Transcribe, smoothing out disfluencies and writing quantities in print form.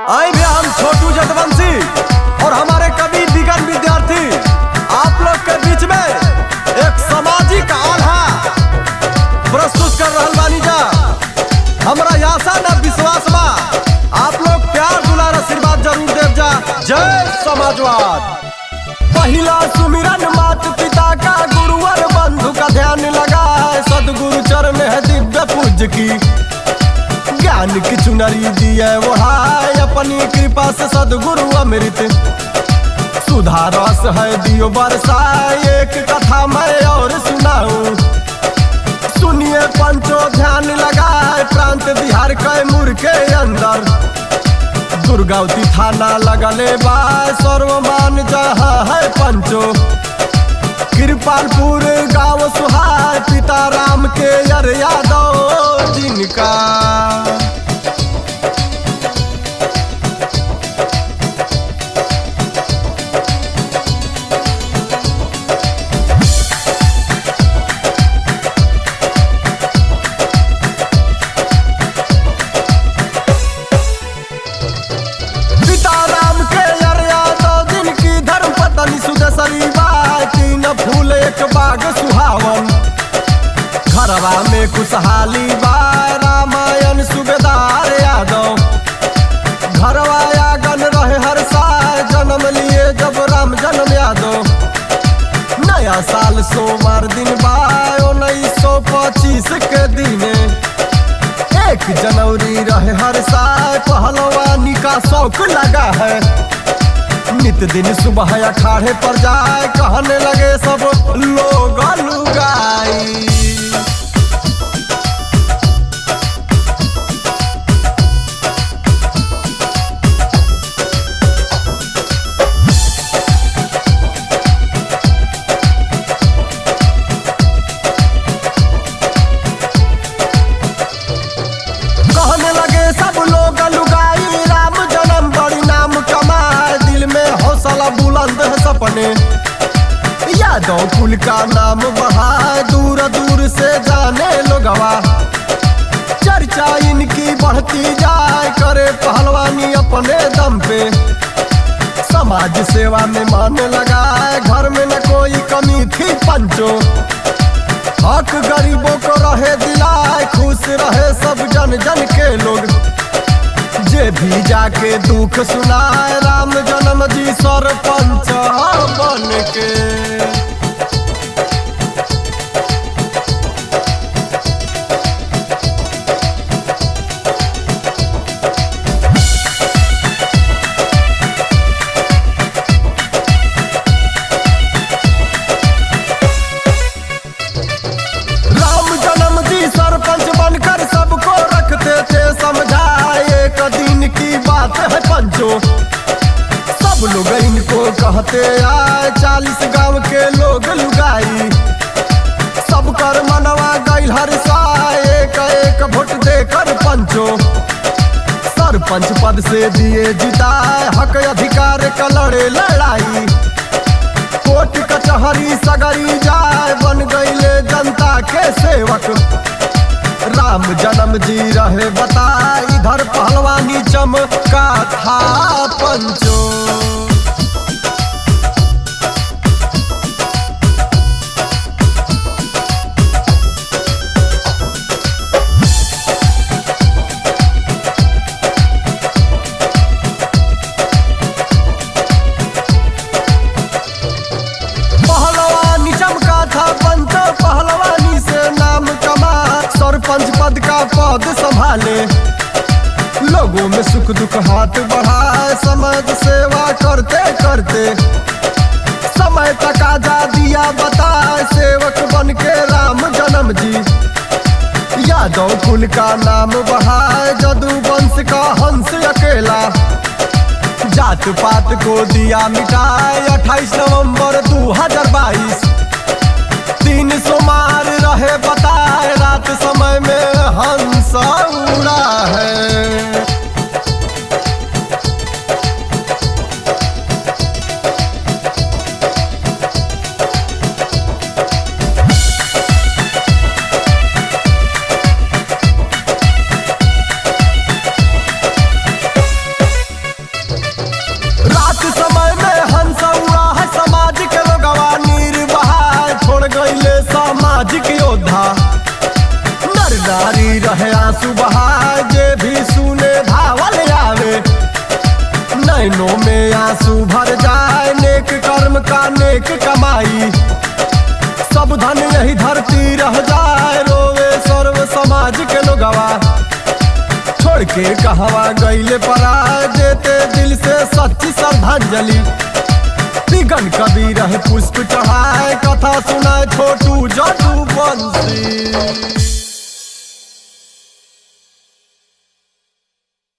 आए भी हम छोटू जदवंशी और हमारे कवि दिगन विद्यार्थी आप लोग के बीच में एक सामाजिक आल्हा प्रस्तुत कर रहल बानी जा। हमरा आशा न विश्वास बा आप लोग प्यार दुलार आशीर्वाद जरूर देव जा। जय समाजवाद। पहिला सुमिरन मात पिता का, गुरुवर बंधु का ध्यान लगाए, सदगुरु चरण है दिव्य पूज्य की, ज्ञान की चुनरी दिए वो हाय, अपनी कृपा से सदगुरु अमृत सुधारस है दियो बरसाए। एक कथा मैं और सुनाऊं, सुनिए पंचो ध्यान लगाए, प्रांत बिहार कैमूर के अंदर दुर्गावती थाना लगले बा, सर्वमान जहाँ है पंचो, कृपालपुर गांव सुहाय, पिता राम के यर यादव जिनका। फूल एक बाग सुहावन, घरवा में खुशहाली बा, रामायण सूबेदार यादव, घरवा आंगन रहे हर साल, जन्म लिए जब राम जन्म यादव। नया साल सोमवार दिन बा 1925 के दिने, 1 जनवरी रहे हर साल, पहलवानी का शौक लगा है, नित दिन सुबह अखाड़े पर जाए, कहने लगे सब लोग लुगाई। कहने लगे सब लोग लुगाई, राम जन्म बड़ी नाम कमाए, दिल में हौसला बुलंद है सपने, यादव कुल का नाम बढ़ाए, दूर दूर से जाने लोगवा, चर्चा इनकी बढ़ती जाए, करे पहलवानी अपने दम पे, समाज सेवा में मान लगाए, घर में न कोई कमी थी पंचो, हक गरीबों को रहे दिलाए, खुश रहे सब जन जन के लोग, जे भी जाके दुख सुनाए, राम जन्म जी सरपंच बन के। राम जन्म जी सरपंच बनकर सबको रखते थे समझाए, एक दिन की बात है पंचो, सब लोग इनको कहते आए, 40 गांव के लोग लुगाई, सब कर मनवा गई हर साए, एक एक वोट देकर पंचो, सरपंच पद से दिए जिताए, हक अधिकार का लड़े लड़ाई, कोर्ट कचहरी सगरी जाए, बन गईले जनता के सेवक, राम जन्म जी रहे बताए, इधर पहलवानी चमका था पंचो। पहलवानी चमका था पंचो, पहलवानी से नाम कमा, सरपंच पद का पद संभाले, लोगों में सुख दुख हाथ बढ़ाए, समाज सेवा करते करते, समय तक आजादिया बताए, सेवक बन के राम जन्म जी, यादव कुल का नाम बढ़ाए, जदू वंश का हंस अकेला, जात पात को दिया मिटाए, 28 नवंबर 2022, 3 सोमवार रहे बताए, रात समय में हंस उड़ा है। आंसू बहाए जे भी सुने धावल आवे। नैनों में आंसू भर जाए नेक कर्म का नेक कमाई। सब धन यही धरती रह जाए रोवे सर्व समाज के लोगवा। छोड़ के कहवा गईले पराए देते दिल से सच्ची श्रद्धांजलि। बिगन कभी रहे पुष्प चढ़ाए कथा सुनाए छोटू जादू बंसी।